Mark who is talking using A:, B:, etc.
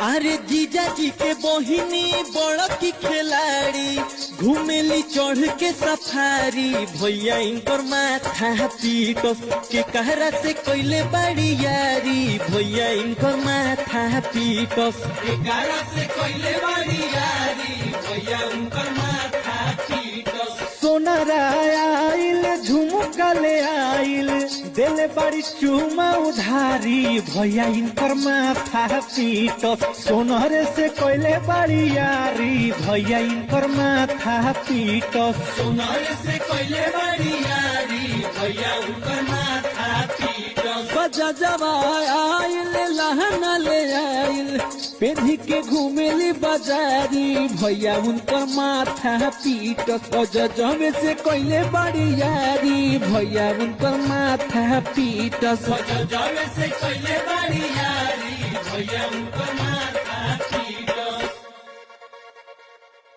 A: अरे जीजा जी के बहिनी बड़ की खिलाड़ी घूमेली चढ़ के सफारी भैया इनकर माथा पीटस के कहरा से कोइले बड़ी यारी भैया इनकर माथा पीटस के कहरा से कोइले बड़ी यारी भैया इनकर माथा पीटस।
B: सोनारा आइल झुमका ले आइल दिल बड़ी चूमा उधारी भैया इनकर माथा पीटस सोनरे से कोइले बड़ी यारी भैया इनकर माथा पीटस
A: सोनरे से कोइले बड़ी यारी भैया इनकर माथा पीटस। बजजवा आइल लहना ले आइल पेढ़ी के घूमेली बाजारी भैया उनकर माथा पीटस जजवे से कोइले बड़ी यारी भैया उनकर माथा पीटस जजवे से कोइले बड़ी यारी भैया उनकर